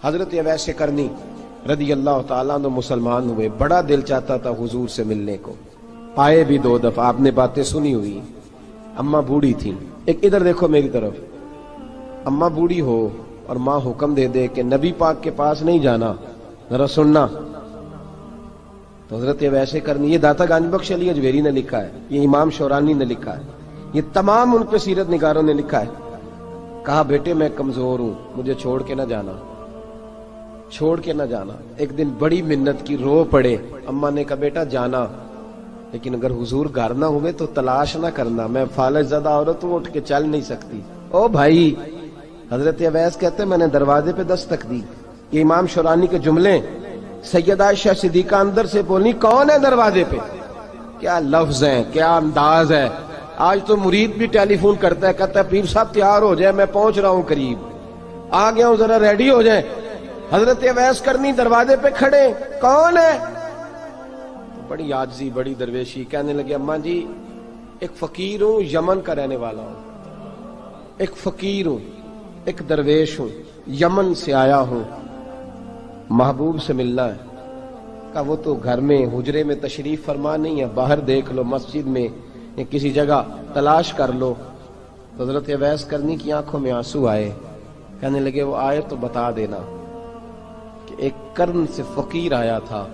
حضرت اویس کرنی رضی اللہ تعالیٰ عنہ مسلمان ہوئے، بڑا دل چاہتا تھا حضور سے ملنے کو، آئے بھی 2 دفعہ، آپ نے باتیں سنی ہوئی۔ اماں بوڑھی تھی، ایک ادھر دیکھو میری طرف، اماں بوڑھی ہو اور ماں حکم دے دے کہ نبی پاک کے پاس نہیں جانا، ذرا سننا، تو حضرت اویس کرنی، یہ داتا گنج بخش علی اجویری نے لکھا ہے، یہ امام شورانی نے لکھا ہے، یہ تمام ان پہ سیرت نگاروں نے لکھا ہے، کہا بیٹے میں کمزور ہوں، مجھے چھوڑ کے نہ جانا، چھوڑ کے نہ جانا۔ ایک دن بڑی منت کی، رو پڑے، اماں نے کہا بیٹا جانا، لیکن اگر حضور گھر نہ ہوئے تو تلاش نہ کرنا، میں فالج زدہ عورت ہوں، اٹھ کے چل نہیں سکتی۔ او بھائی، حضرت اویس کہتے میں نے دروازے پہ دستک دی، یہ امام شورانی کے جملے، سیدہ عائشہ صدیقہ اندر سے بولی کون ہے دروازے پہ؟ کیا لفظ ہیں، کیا انداز ہے! آج تو مرید بھی ٹیلی فون کرتا ہے، کہتا ہے پیر صاحب تیار ہو جائے، میں پہنچ رہا ہوں، قریب آ گیا ہوں، ذرا ریڈی ہو جائیں۔ حضرت اویس کرنی دروازے پہ کھڑے، کون ہے؟ بڑی عاجزی، بڑی درویشی، کہنے لگے اماں جی ایک فقیر ہوں، یمن کا رہنے والا ہوں، ایک فقیر ہوں، ایک درویش ہوں، یمن سے آیا ہوں، محبوب سے ملنا ہے۔ کہا وہ تو گھر میں حجرے میں تشریف فرما نہیں ہے، باہر دیکھ لو، مسجد میں یا کسی جگہ تلاش کر لو۔ تو حضرت اویس کرنی کی آنکھوں میں آنسو آئے، کہنے لگے وہ آئے تو بتا دینا کہ ایک قرن سے فقیر آیا تھا۔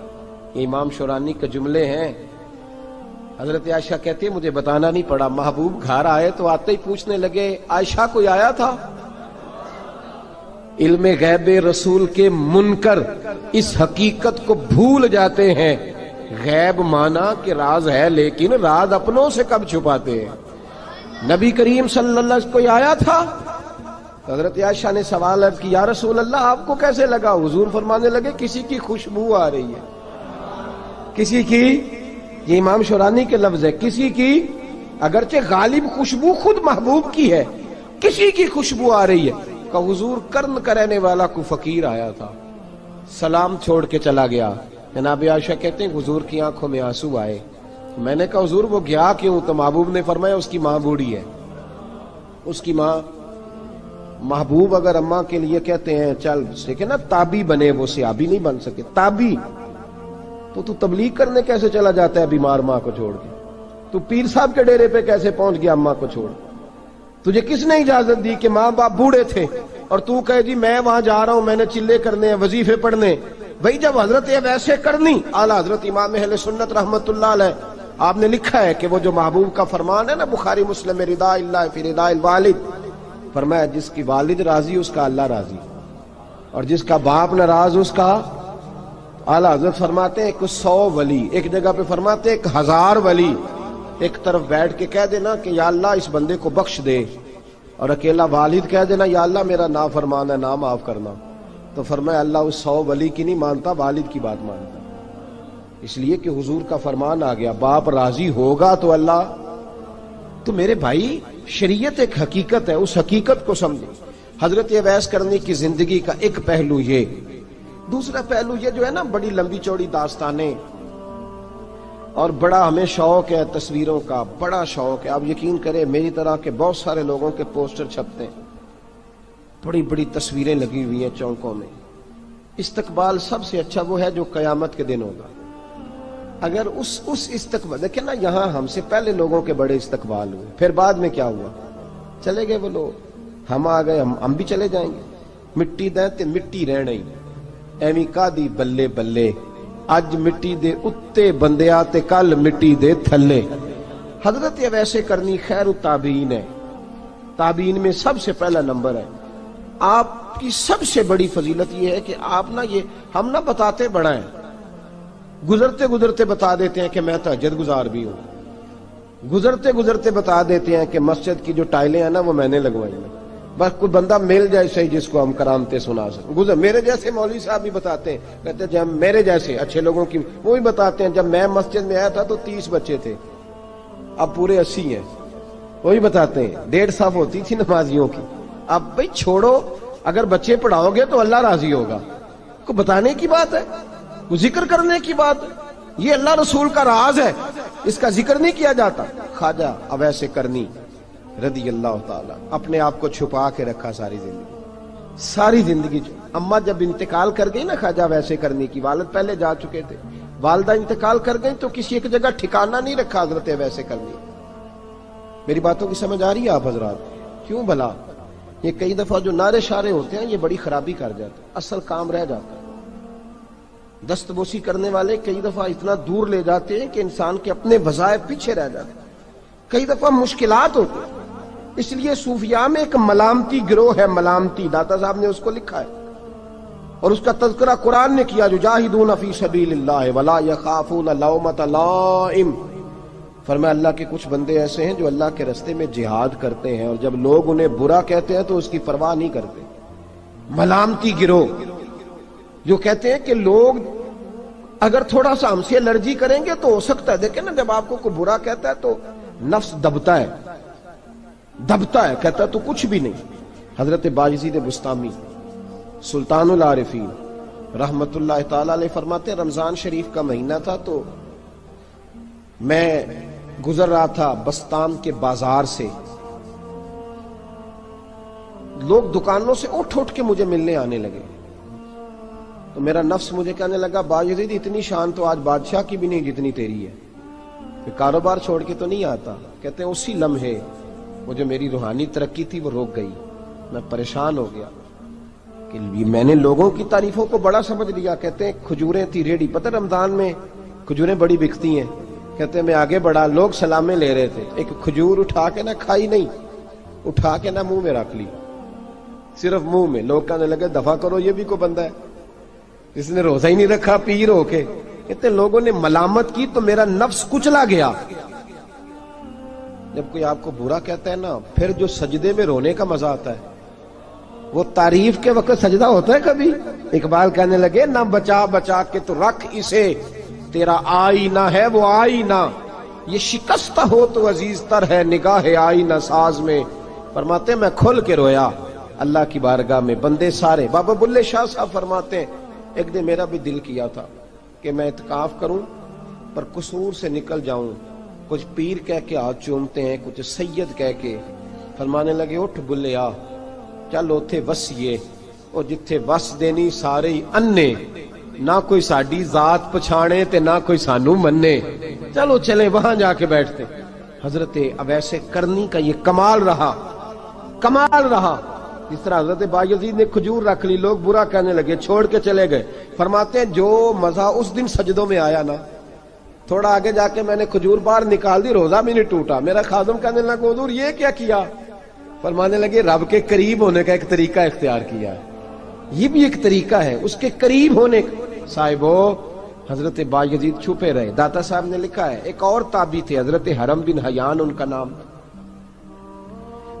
یہ امام شورانی کے جملے ہیں۔ حضرت عائشہ کہتی ہے مجھے بتانا نہیں پڑا، محبوب گھر آئے تو آتے ہی پوچھنے لگے عائشہ کوئی آیا تھا؟ علم غیب رسول کے منکر اس حقیقت کو بھول جاتے ہیں، غیب مانا کہ راز ہے، لیکن راز اپنوں سے کب چھپاتے ہیں۔ نبی کریم صلی اللہ علیہ وسلم کوئی آیا تھا؟ حضرت عائشہ نے سوال عرض کی یا رسول اللہ آپ کو کیسے لگا؟ حضور فرمانے لگے کسی کی خوشبو آ رہی ہے، کسی کی، یہ امام شورانی کے لفظ ہے، کسی کی، اگرچہ غالب خوشبو خود محبوب کی ہے، کسی کی خوشبو آ رہی ہے۔ کہ حضور قرن کا رہنے والا کو فقیر آیا تھا، سلام چھوڑ کے چلا گیا۔ جناب عائشہ کہتے ہیں حضور کی آنکھوں میں آنسو آئے۔ میں نے کہا حضور وہ گیا کیوں؟ تو محبوب نے فرمایا اس کی ماں بوڑھی ہے، اس کی ماں۔ محبوب اگر اماں کے لیے کہتے ہیں چل دیکھیں نا تابی بنے، وہ صحابی نہیں بن سکے، تابی، تو تبلیغ کرنے کیسے چلا جاتا ہے بیمار ماں کو چھوڑ کے؟ تو پیر صاحب کے ڈیرے پہ کیسے پہنچ گیا اماں کو چھوڑ؟ تجھے کس نے اجازت دی کہ ماں باپ بوڑھے تھے اور تو کہے جی میں وہاں جا رہا ہوں، میں نے چلے کرنے ہیں، وظیفے پڑھنے؟ بھئی جب حضرت اویس کرنی اعلیٰ حضرت امام اہل سنت رحمت اللہ علیہ، آپ نے لکھا ہے کہ وہ جو محبوب کا فرمان ہے نا بخاری مسلم میں، رضا اللہ فی رضا الوالد، فرمایا جس کی والد راضی اس کا اللہ راضی، اور جس کا باپ ناراض اس کا، اعلیٰ حضرت فرماتے ہیں 100 ولی، ایک جگہ پہ فرماتے ہیں 1000 ولی ایک طرف بیٹھ کے کہہ دینا کہ یا اللہ اس بندے کو بخش دے، اور اکیلا والد کہہ دینا یا اللہ میرا نافرمان ہے، نہ معاف کرنا، تو فرمایا اللہ اس 100 ولی کی نہیں مانتا، والد کی بات مانتا، اس لیے کہ حضور کا فرمان آ گیا باپ راضی ہوگا تو اللہ۔ تو میرے بھائی شریعت ایک حقیقت ہے، اس حقیقت کو سمجھیں۔ حضرت اویس کرنی کی زندگی کا ایک پہلو یہ، دوسرا پہلو یہ جو ہے نا بڑی لمبی چوڑی داستانیں، اور بڑا ہمیں شوق ہے تصویروں کا، بڑا شوق ہے۔ آپ یقین کریں میری طرح کے بہت سارے لوگوں کے پوسٹر چھپتے ہیں، بڑی بڑی تصویریں لگی ہوئی ہیں چوکوں میں۔ استقبال سب سے اچھا وہ ہے جو قیامت کے دن ہوگا۔ اگر اس استقبال دیکھیں نا، یہاں ہم سے پہلے لوگوں کے بڑے استقبال ہوئے، پھر بعد میں کیا ہوا؟ چلے گئے وہ لوگ، ہم آ گئے، ہم بھی چلے جائیں گے۔ مٹی دیں تے مٹی رہنا ہی، ایویں کا دی بلے بلے، اج مٹی دے اتے بندیا تے کل مٹی دے تھلے۔ حضرت اویس کرنی خیر التابعین ہے، تابعین میں سب سے پہلا نمبر ہے۔ آپ کی سب سے بڑی فضیلت یہ ہے کہ آپ نا، یہ ہم نہ بتاتے بڑا ہیں، گزرتے گزرتے بتا دیتے ہیں کہ میں تہجد گزار بھی ہوں، گزرتے گزرتے بتا دیتے ہیں کہ مسجد کی جو ٹائلیں ہیں نا وہ میں نے لگوائی ہیں، بس کوئی بندہ مل جائے صحیح جس کو ہم کرامتیں سنا سکیں۔ میرے جیسے مولوی صاحب بھی بتاتے ہیں، کہتے ہیں جب میرے جیسے اچھے لوگوں کی، وہ بھی بتاتے ہیں جب میں مسجد میں آیا تھا تو 30 بچے تھے، اب پورے 80 ہیں، وہی بتاتے ہیں 1.5 صف ہوتی تھی نمازیوں کی، اب بھئی چھوڑو، اگر بچے پڑھاؤ گے تو اللہ راضی ہوگا، کو بتانے کی بات ہے، کو ذکر کرنے کی بات ہے، یہ اللہ رسول کا راز ہے، اس کا ذکر نہیں کیا جاتا۔ خواجہ اویس کرنی رضی اللہ تعالی اپنے آپ کو چھپا کے رکھا ساری زندگی، ساری زندگی اماں جب انتقال کر گئی نا خواجہ ویسے کرنی کی، والد پہلے جا چکے تھے، والدہ انتقال کر گئی تو کسی ایک جگہ ٹھکانہ نہیں رکھا حضرت ویسے کرنی۔ میری باتوں کی سمجھ آ رہی ہے آپ حضرات؟ کیوں بھلا یہ کئی دفعہ جو نعرے شارے ہوتے ہیں یہ بڑی خرابی کر جاتے ہیں، اصل کام رہ جاتا ہے۔ دست بوسی کرنے والے کئی دفعہ اتنا دور لے جاتے ہیں کہ انسان کے اپنے وظائف پیچھے رہ جاتے ہیں، کئی دفعہ مشکلات ہوتی ہیں۔ اس لیے صوفیاء میں ایک ملامتی گروہ ہے، ملامتی، داتا صاحب نے اس کو لکھا ہے اور اس کا تذکرہ قرآن نے کیا، یجاہدون فی سبیل اللہ ولا یخافون لومۃ لائم۔ فرمایا اللہ کے کچھ بندے ایسے ہیں جو اللہ کے راستے میں جہاد کرتے ہیں اور جب لوگ انہیں برا کہتے ہیں تو اس کی پرواہ نہیں کرتے۔ ملامتی گروہ جو کہتے ہیں کہ لوگ اگر تھوڑا سا ہم سے الرجی کریں گے تو ہو سکتا ہے، دیکھیں نا جب آپ کو کوئی برا کہتا ہے تو نفس دبتا ہے، کہتا ہے تو کچھ بھی نہیں۔ حضرت بایزید بستامی سلطان العارفین رحمت اللہ تعالی علیہ فرماتے ہیں رمضان شریف کا مہینہ تھا تو میں گزر رہا تھا بستام کے بازار سے، لوگ دکانوں سے اٹھ کے مجھے ملنے آنے لگے تو میرا نفس مجھے کہنے لگا بایزید اتنی شان تو آج بادشاہ کی بھی نہیں جتنی تیری ہے، کاروبار چھوڑ کے تو نہیں آتا۔ کہتے ہیں اسی لمحے وہ جو میری روحانی ترقی تھی وہ رک گئی، میں پریشان ہو گیا کہ میں نے لوگوں کی تعریفوں کو بڑا سمجھ لیا۔ کہتے ہیں کھجوریں تھی ریڈی، پتہ رمضان میں کھجوریں بڑی بکتی ہیں، کہتے ہیں میں آگے بڑھا، لوگ سلامیں لے رہے تھے، ایک کھجور اٹھا کے نہ کھائی نہیں، اٹھا کے نہ منہ میں رکھ لی، صرف منہ میں۔ لوگ کہنے لگے دفع کرو یہ بھی کوئی بندہ ہے جس نے روزہ ہی نہیں رکھا پیر ہو کے۔ کہتے لوگوں نے ملامت کی تو میرا نفس کچلا گیا۔ جب کوئی آپ کو برا کہتا ہے نا، پھر جو سجدے میں رونے کا مزہ آتا ہے وہ تعریف کے وقت سجدہ ہوتا ہے کبھی؟ اقبال کہنے لگے نہ بچا کے تو رکھ اسے، تیرا آئینہ ہے وہ آئینہ، یہ شکستہ ہو تو عزیز تر ہے نگاہ آئینہ ساز میں۔ فرماتے میں کھل کے رویا اللہ کی بارگاہ میں، بندے سارے۔ بابا بلے شاہ صاحب فرماتے ہیں ایک دن میرا بھی دل کیا تھا کہ میں اعتکاف کروں پر قصور سے نکل جاؤں، کچھ پیر کہہ کے ہاتھ چومتے ہیں، کچھ سید کہہ کے۔ فرمانے لگے اٹھ بلے آ چل اوتھے وسیے، اور جتھے وس دینی سارے ہی انے، نہ کوئی ساڈی ذات پچھانے تے نہ کوئی سانو منے، چلو چلے وہاں جا کے بیٹھتے۔ حضرت اویس کرنی کا یہ کمال رہا، جس طرح حضرت بایزید نے کھجور رکھ لی، لوگ برا کہنے لگے، چھوڑ کے چلے گئے۔ فرماتے ہیں جو مزہ اس دن سجدوں میں آیا نا، تھوڑا آگے جا کے میں نے کھجور باہر نکال دی، روزہ بھی نہیں ٹوٹا۔ میرا خادم کہنے لگا حضور یہ کیا کیا؟ فرمانے لگے رب کے قریب ہونے کا ایک طریقہ اختیار کیا ہے، یہ بھی ایک طریقہ ہے اس کے قریب ہونے کا۔ صاحبو حضرت بایزید چھپے رہے۔ داتا صاحب نے لکھا ہے ایک اور تابعی تھے حضرت حرم بن حیان ان کا نام،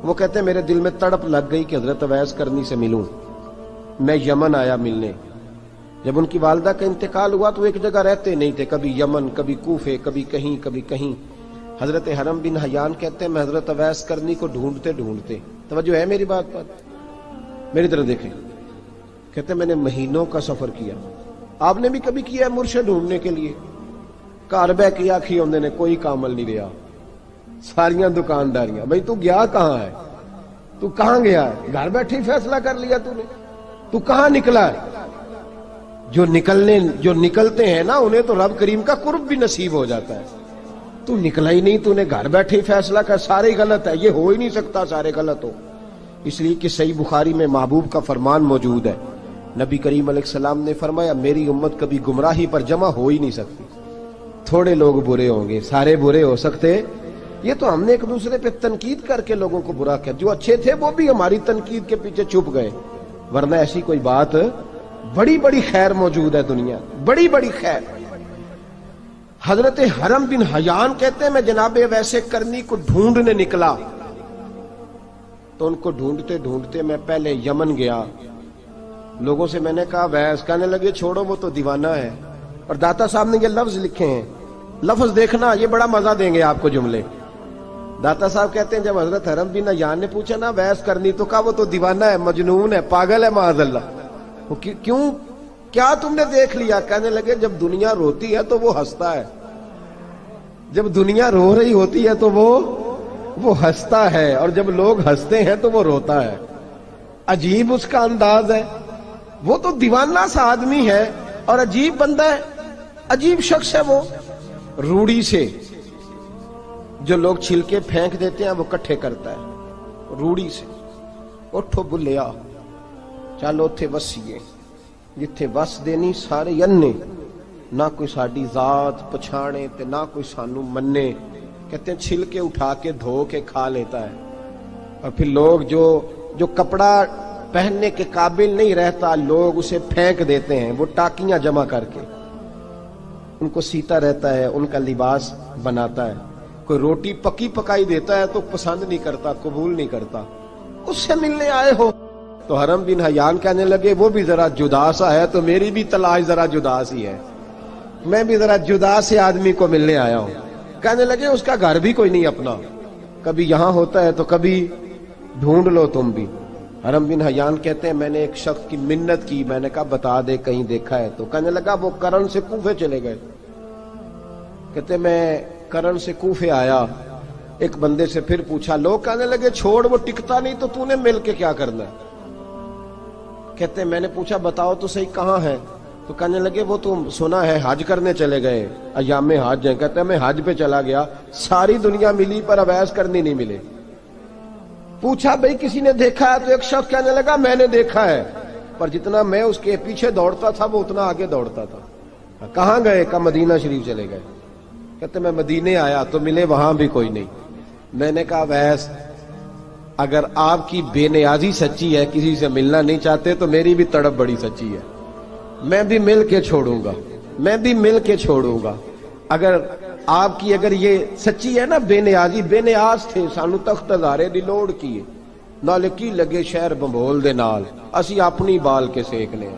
وہ کہتے ہیں میرے دل میں تڑپ لگ گئی کہ حضرت اویس کرنی سے ملوں۔ میں یمن آیا ملنے، جب ان کی والدہ کا انتقال ہوا تو ایک جگہ رہتے نہیں تھے، کبھی یمن، کبھی کوفے، کبھی کہیں۔ حضرت حرم بن حیان کہتے ہیں میں حضرت اویس کرنی کو ڈھونڈتے، توجہ ہے میری بات پر، میری طرف دیکھیں، کہتے ہیں میں نے مہینوں کا سفر کیا۔ آپ نے بھی کبھی کیا ہے مرشد ڈھونڈنے کے لیے؟ گھر بہ کے آکھی ہوندے نے کوئی کامل نہیں رہا، ساریاں دکانداریاں۔ بھئی تو گیا کہاں ہے؟ تو کہاں گیا ہے؟ گھر بیٹھے فیصلہ کر لیا تو نے، تو کہاں نکلا ہے؟ جو نکلتے ہیں نا انہیں تو رب کریم کا قرب بھی نصیب ہو جاتا ہے۔ تو نکلا ہی نہیں، تو نے گھر بیٹھے فیصلہ کر سارے غلط ہے، یہ ہو ہی نہیں سکتا سارے غلط ہو۔ اس لیے کہ صحیح بخاری میں محبوب کا فرمان موجود ہے، نبی کریم علیہ السلام نے فرمایا میری امت کبھی گمراہی پر جمع ہو ہی نہیں سکتی، تھوڑے لوگ برے ہوں گے، سارے برے ہو سکتے۔ یہ تو ہم نے ایک دوسرے پہ تنقید کر کے لوگوں کو برا کیا، جو اچھے تھے وہ بھی ہماری تنقید کے پیچھے چھپ گئے، ورنہ ایسی کوئی بات، بڑی خیر موجود ہے دنیا، بڑی خیر۔ حضرت حرم بن حیان کہتے ہیں میں جناب ویسے کرنی کو ڈھونڈنے نکلا تو ان کو ڈھونڈتے میں پہلے یمن گیا، لوگوں سے میں نے کہا ویس، کہنے لگے چھوڑو وہ تو دیوانہ ہے۔ اور داتا صاحب نے یہ لفظ لکھے ہیں، لفظ دیکھنا یہ بڑا مزہ دیں گے آپ کو جملے۔ داتا صاحب کہتے ہیں جب حضرت حرم بن حیان نے پوچھا نا ویس کرنی، تو کہا وہ تو دیوانہ ہے، مجنون ہے، پاگل ہے معاذ اللہ۔ کیوں، کیا تم نے دیکھ لیا؟ کہنے لگے جب دنیا روتی ہے تو وہ ہنستا ہے، جب دنیا رو رہی ہوتی ہے تو وہ ہنستا ہے، اور جب لوگ ہنستے ہیں تو وہ روتا ہے۔ عجیب اس کا انداز ہے، وہ تو دیوانہ سا آدمی ہے اور عجیب بندہ ہے، عجیب شخص ہے وہ. روڑی سے جو لوگ چھلکے پھینک دیتے ہیں وہ کٹھے کرتا ہے روڑی سے. اٹھو بلیا چلو اتھے وسیے جتھے وس دینی سارے انے، نہ کوئی ساڈی ذات پچھانے تے نہ کوئی سانو منے. کہتے ہیں چھلکے اٹھا کے دھو کے کھا لیتا ہے. اور پھر لوگ جو کپڑا پہننے کے قابل نہیں رہتا لوگ اسے پھینک دیتے ہیں، وہ ٹاکیاں جمع کر کے ان کو سیتا رہتا ہے، ان کا لباس بناتا ہے. کوئی روٹی پکی پکائی دیتا ہے تو پسند نہیں کرتا، قبول نہیں کرتا. اس سے ملنے آئے ہو. تو حرم بن حیان کہنے لگے وہ بھی ذرا جدا سا ہے تو میری بھی تلاش ذرا جدا سی ہے، میں بھی ذرا جدا سے آدمی کو ملنے آیا ہوں. کہنے لگے اس کا گھر بھی کوئی نہیں اپنا، کبھی یہاں ہوتا ہے تو کبھی ڈھونڈ لو تم بھی. حرم بن حیان کہتے ہیں میں نے ایک شخص کی منت کی، میں نے کہا بتا دے کہیں دیکھا ہے تو. کہنے لگا وہ کرن سے کوفے چلے گئے. کہتے میں کرن سے کوفے آیا، ایک بندے سے پھر پوچھا، لوگ کہنے لگے چھوڑ وہ ٹکتا نہیں تو تو نے مل کے کیا کرنا ہے. کہتے میں نے پوچھا بتاؤ تو صحیح کہاں ہے، تو کہنے لگے وہ تم سنا ہے حج کرنے چلے گئے، ایام حج ہیں. کہتے میں حج پہ چلا گیا، ساری دنیا ملی پر اویس کرنی نہیں ملے. پوچھا بھئی کسی نے دیکھا ہے تو ایک شخص کہنے لگا میں نے دیکھا ہے، پر جتنا میں اس کے پیچھے دوڑتا تھا وہ اتنا آگے دوڑتا تھا. کہاں گئے؟ کہ مدینہ شریف چلے گئے. کہتے میں مدینے آیا تو ملے وہاں بھی کوئی نہیں. میں نے کہا ویس اگر آپ کی بے نیازی سچی ہے، کسی سے ملنا نہیں چاہتے تو میری بھی تڑپ بڑی سچی ہے، میں بھی مل کے چھوڑوں گا، میں بھی مل کے چھوڑوں گا. اگر آپ کی اگر یہ سچی ہے نا بے نیازی، بے نیاز تھے سانو تخت ہزارے دی لوڑ کی نالے کی لگے شہر بمبول دے نال، اسی اپنی بال کے سیکنے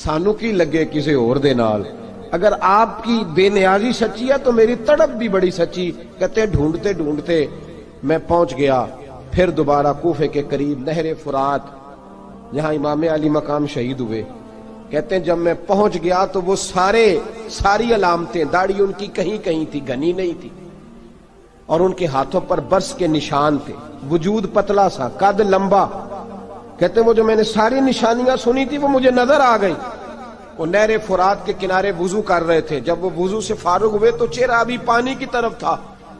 سانو کی لگے کسی اور دے نال. اگر آپ کی بے نیازی سچی ہے تو میری تڑپ بھی بڑی سچی. کہتے ڈھونڈتے ڈھونڈتے میں پہنچ گیا پھر دوبارہ کوفے کے قریب نہر فرات جہاں امام علی مقام شہید ہوئے. کہتے ہیں جب میں پہنچ گیا تو وہ ساری علامتیں، داڑھی ان کی کہیں کہیں تھی، گھنی نہیں تھی، اور ان کے ہاتھوں پر برس کے نشان تھے، وجود پتلا سا، قد لمبا. کہتے ہیں وہ جو میں نے ساری نشانیاں سنی تھی وہ مجھے نظر آ گئی. وہ نہر فرات کے کنارے وضو کر رہے تھے، جب وہ وضو سے فارغ ہوئے تو چہرہ ابھی پانی کی طرف تھا.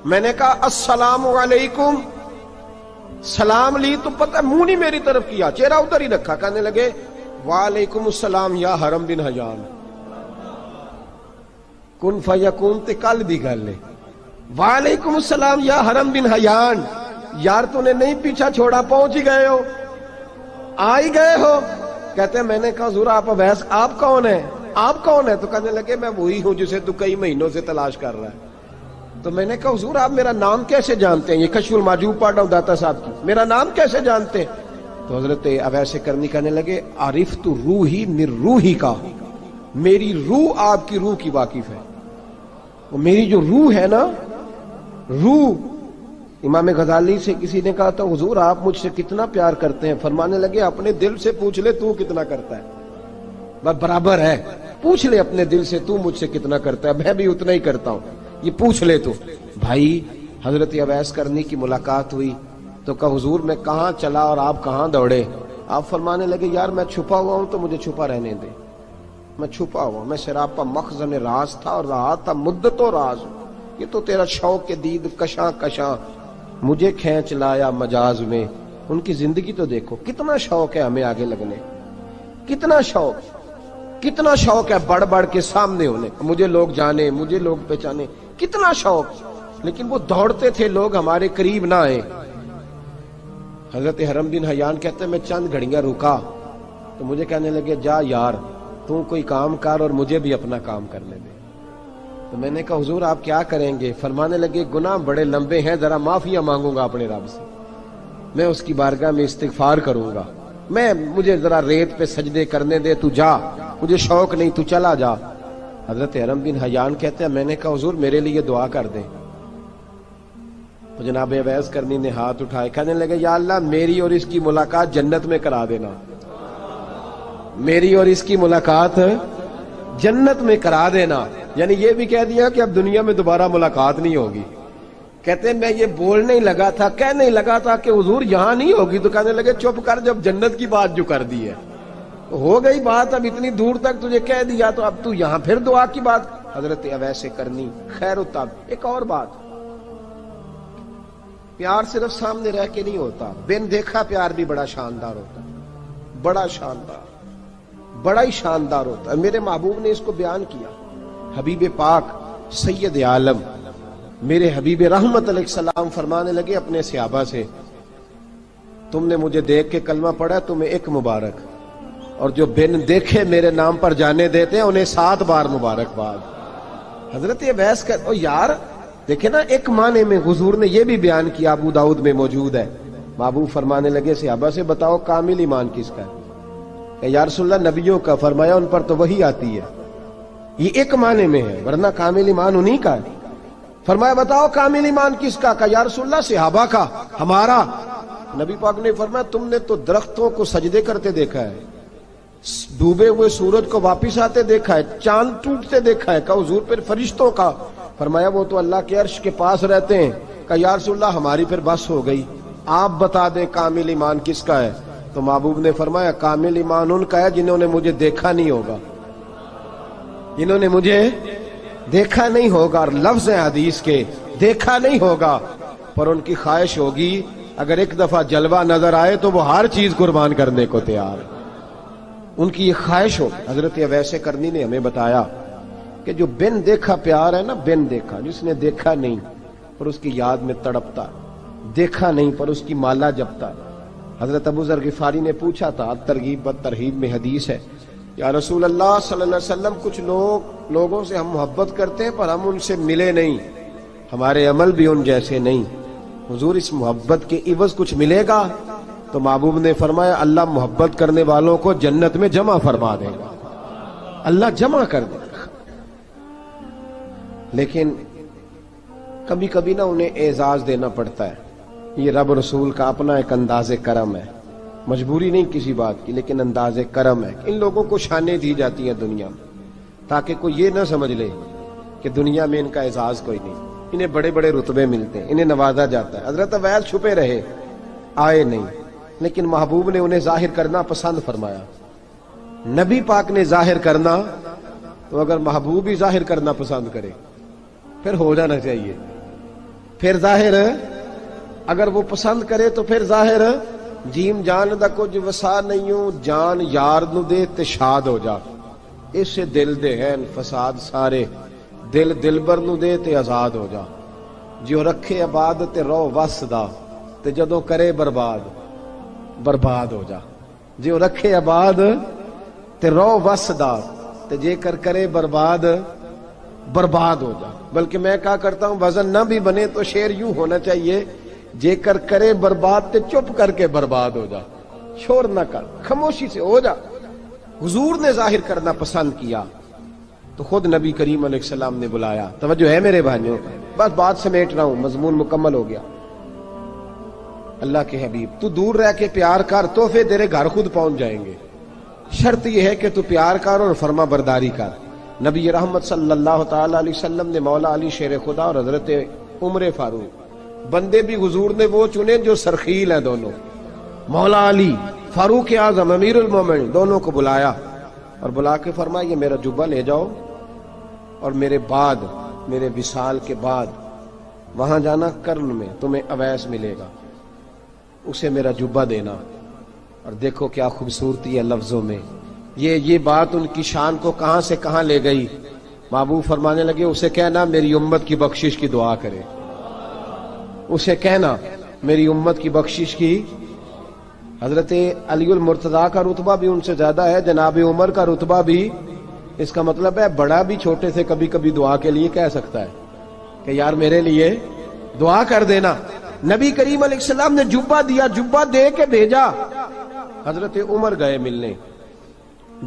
میں نے کہا السلام علیکم، سلام لی تو پتہ منہ نہیں میری طرف کیا، چہرہ ادھر ہی رکھا. کہنے لگے وعلیکم السلام یا حرم بن حیان. کن فیکون تے کل دی گل ہے. وعلیکم السلام یا حرم بن حیان، یار تو نے نہیں پیچھا چھوڑا، پہنچ ہی گئے ہو، آ ہی گئے ہو. کہتے ہیں میں نے کہا حضور آپ اویس آپ کون ہیں، آپ کون ہیں؟ تو کہنے لگے میں وہی ہوں جسے تو کئی مہینوں سے تلاش کر رہا ہے. تو میں نے کہا حضور آپ میرا نام کیسے جانتے ہیں؟ یہ کشف المحجوب پڑھ رہا ہوں داتا صاحب کی، میرا نام کیسے جانتے ہیں؟ تو حضرت اویس کرنی کہنے لگے عرفت روحی من روحی کا، میری روح آپ کی روح کی واقف ہے. وہ میری جو روح ہے نا، روح. امام غزالی سے کسی نے کہا تھا حضور آپ مجھ سے کتنا پیار کرتے ہیں؟ فرمانے لگے اپنے دل سے پوچھ لے تو کتنا کرتا ہے، بس برابر ہے. پوچھ لے اپنے دل سے تو مجھ سے کتنا کرتا ہے، میں بھی اتنا ہی کرتا ہوں، یہ پوچھ لے تو. بھائی حضرت اویس کرنی کی ملاقات ہوئی تو کہا حضور میں کہاں چلا اور آپ کہاں دوڑے؟ آپ فرمانے لگے یار میں چھپا ہوا ہوں تو مجھے چھپا رہنے دے، میں چھپا ہوا، میں سراپا مخزن راز تھا اور رہا تھا مدت و راز. یہ تو تیرا شوق کے دید کشاں کشاں مجھے کھینچ لایا مجاز میں. ان کی زندگی تو دیکھو، کتنا شوق ہے ہمیں آگے لگنے، کتنا شوق ہے بڑھ بڑھ کے سامنے ہونے، مجھے لوگ جانے، مجھے لوگ پہچانے، کتنا شوق. لیکن وہ دوڑتے تھے لوگ ہمارے قریب نہ آئے. حضرت حرم بن حیان کہتے ہیں میں چند گھڑیاں رکا تو مجھے کہنے لگے جا یار تو کوئی کام کر اور مجھے بھی اپنا کام کرنے دے. تو میں نے کہا حضور آپ کیا کریں گے؟ فرمانے لگے گناہ بڑے لمبے ہیں، ذرا معافیاں مانگوں گا اپنے رب سے، میں اس کی بارگاہ میں استغفار کروں گا، مجھے ذرا ریت پہ سجدے کرنے دے، تو جا، مجھے شوق نہیں، تو چلا جا. حضرت حرم بن حیان کہتے ہیں میں نے کہا حضور میرے لیے دعا کر دیں. تو جناب اویس کرنی نے ہاتھ اٹھائے، کہنے لگے یا اللہ میری اور اس کی ملاقات جنت میں کرا دینا، میری اور اس کی ملاقات جنت میں کرا دینا. یعنی یہ بھی کہہ دیا کہ اب دنیا میں دوبارہ ملاقات نہیں ہوگی. کہتے ہیں میں یہ بولنے ہی لگا تھا، کہنے ہی لگا تھا کہ حضور یہاں نہیں ہوگی، تو کہنے لگے چپ کر، جب جنت کی بات جو کر دی ہے ہو گئی بات، اب اتنی دور تک تجھے کہہ دیا تو اب تو یہاں پھر دعا کی بات۔ حضرت اویس کرنی خیر التاب۔ ایک اور بات، پیار صرف سامنے رہ کے نہیں ہوتا، بن دیکھا پیار بھی بڑا شاندار ہوتا ہے، بڑا شاندار، بڑا ہی شاندار ہوتا ہے۔ میرے محبوب نے اس کو بیان کیا، حبیب پاک سید عالم میرے حبیب رحمت علیہ السلام فرمانے لگے اپنے صحابہ سے، تم نے مجھے دیکھ کے کلمہ پڑھا، تمہیں ایک مبارک، اور جو بن دیکھے میرے نام پر جانے دیتے ہیں انہیں 7 بار مبارکباد۔ حضرت اویس کا یار دیکھیں نا، ایک معنی میں حضور نے یہ بھی بیان کیا، ابو داؤد میں موجود ہے۔ محبوب فرمانے لگے صحابہ سے، بتاؤ کامل ایمان کس کا ہے؟ کہ یا رسول اللہ نبیوں کا۔ فرمایا ان پر تو وہی آتی ہے، یہ ایک معنی میں ہے، ورنہ کامل ایمان انہی کا ہے۔ فرمایا بتاؤ کامل ایمان کس کا؟ کہ یا رسول اللہ صحابہ کا، ہمارا۔ نبی پاک نے فرمایا تم نے تو درختوں کو سجدے کرتے دیکھا ہے، ڈوبے ہوئے سورج کو واپس آتے دیکھا ہے، چاند ٹوٹتے دیکھا ہے۔ کہ حضور پھر فرشتوں کا؟ فرمایا وہ تو اللہ کے عرش کے پاس رہتے ہیں۔ کہ یا رسول اللہ ہماری پھر بس ہو گئی، آپ بتا دیں کامل ایمان کس کا ہے؟ تو محبوب نے فرمایا کامل ایمان ان کا ہے جنہوں نے مجھے دیکھا نہیں ہوگا، جنہوں نے مجھے دیکھا نہیں ہوگا، اور لفظ ہیں حدیث کے، دیکھا نہیں ہوگا پر ان کی خواہش ہوگی اگر ایک دفعہ جلوہ نظر آئے تو وہ ہر چیز قربان کرنے کو تیار ہے، ان کی یہ خواہش ہو۔ حضرت اویس کرنی نے ہمیں بتایا کہ جو بن دیکھا پیار ہے نا، بن دیکھا، جس نے دیکھا نہیں پر اس کی یاد میں تڑپتا، دیکھا نہیں پر اس کی مالا جپتا۔ حضرت ابو ذر غفاری نے پوچھا تھا، ترغیب و ترہیب میں حدیث ہے، یا رسول اللہ صلی اللہ علیہ وسلم کچھ لوگوں سے ہم محبت کرتے ہیں پر ہم ان سے ملے نہیں، ہمارے عمل بھی ان جیسے نہیں، حضور اس محبت کے عوض کچھ ملے گا؟ تو محبوب نے فرمایا اللہ محبت کرنے والوں کو جنت میں جمع فرما دے گا، اللہ جمع کر دے گا۔ لیکن کبھی کبھی نا انہیں اعزاز دینا پڑتا ہے، یہ رب رسول کا اپنا ایک انداز کرم ہے، مجبوری نہیں کسی بات کی، لیکن انداز کرم ہے۔ ان لوگوں کو شانیں دی جاتی ہیں دنیا میں تاکہ کوئی یہ نہ سمجھ لے کہ دنیا میں ان کا اعزاز کوئی نہیں، انہیں بڑے بڑے رتبے ملتے ہیں، انہیں نوازا جاتا ہے۔ حضرت اویس چھپے رہے، آئے نہیں، لیکن محبوب نے انہیں ظاہر کرنا پسند فرمایا۔ نبی پاک نے ظاہر کرنا تو اگر محبوب ہی ظاہر کرنا پسند کرے پھر ہو جانا چاہیے، پھر ظاہر اگر وہ پسند کرے تو پھر ظاہر جیم جان دا کچھ وسا نہیں ہوں، جان یار نو دے تے شاد ہو جا، اس سے دل دے ہیں فساد سارے، دل دلبر نو دے تے آزاد ہو جا، جو رکھے آباد تے رو وس دا تے جدوں کرے برباد برباد ہو جا، جو رکھے آباد تے رو وس دا تے جے کر کرے برباد برباد ہو جا۔ بلکہ میں کہا کرتا ہوں وزن نہ بھی بنے تو شعر یوں ہونا چاہیے، جے کر کرے برباد تے چپ کر کے برباد ہو جا، شور نہ کر، خاموشی سے ہو جا۔ حضور نے ظاہر کرنا پسند کیا تو خود نبی کریم علیہ السلام نے بلایا۔ توجہ ہے میرے بھائیوں، بس بات سمیٹ رہا ہوں، مضمون مکمل ہو گیا۔ اللہ کے حبیب تو دور رہ کے پیار کر، تحفے تیرے گھر خود پہنچ جائیں گے، شرط یہ ہے کہ تو پیار کر اور فرما برداری کر۔ نبی رحمت صلی اللہ تعالی علیہ وسلم نے مولا علی شیر خدا اور حضرت عمر فاروق، بندے بھی حضور نے وہ چنے جو سرخیل ہیں دونوں، مولا علی فاروق اعظم امیر المومنین، دونوں کو بلایا اور بلا کے فرمایا یہ میرا جبہ لے جاؤ اور میرے بعد، میرے وصال کے بعد وہاں جانا کرن میں تمہیں اویس ملے گا، اسے میرا جبہ دینا۔ اور دیکھو کیا خوبصورتی ہے لفظوں میں، یہ بات ان کی شان کو کہاں سے کہاں لے گئی۔ محبوب فرمانے لگے اسے کہنا میری امت کی بخشش کی دعا کرے، اسے کہنا میری امت کی بخشش کی۔ حضرت علی المرتضیٰ کا رتبہ بھی ان سے زیادہ ہے، جناب عمر کا رتبہ بھی، اس کا مطلب ہے بڑا بھی چھوٹے سے کبھی کبھی دعا کے لیے کہہ سکتا ہے کہ یار میرے لیے دعا کر دینا۔ نبی کریم علیہ السلام نے جبہ دیا، جبہ دے کے بھیجا۔ حضرت عمر گئے ملنے،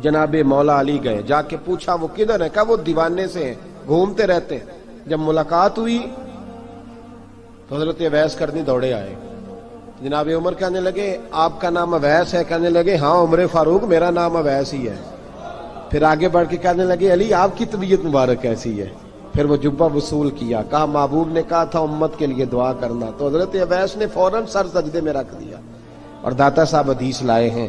جناب مولا علی گئے، جا کے پوچھا وہ کدھر ہے؟ کہا وہ دیوانے سے ہیں، گھومتے رہتے ہیں۔ جب ملاقات ہوئی تو حضرت اویس کرنی دوڑے آئے، جناب عمر کہنے لگے آپ کا نام اویس ہے؟ کہنے لگے ہاں عمر فاروق میرا نام اویس ہی ہے۔ پھر آگے بڑھ کے کہنے لگے علی آپ کی طبیعت مبارک کیسی ہے؟ پھر وہ جبہ وصول کیا، کہا محبوب نے کہا تھا امت کے لیے دعا کرنا، تو حضرت اویس نے فوراً سر سجدے میں رکھ دیا۔ اور داتا صاحب حدیث لائے ہیں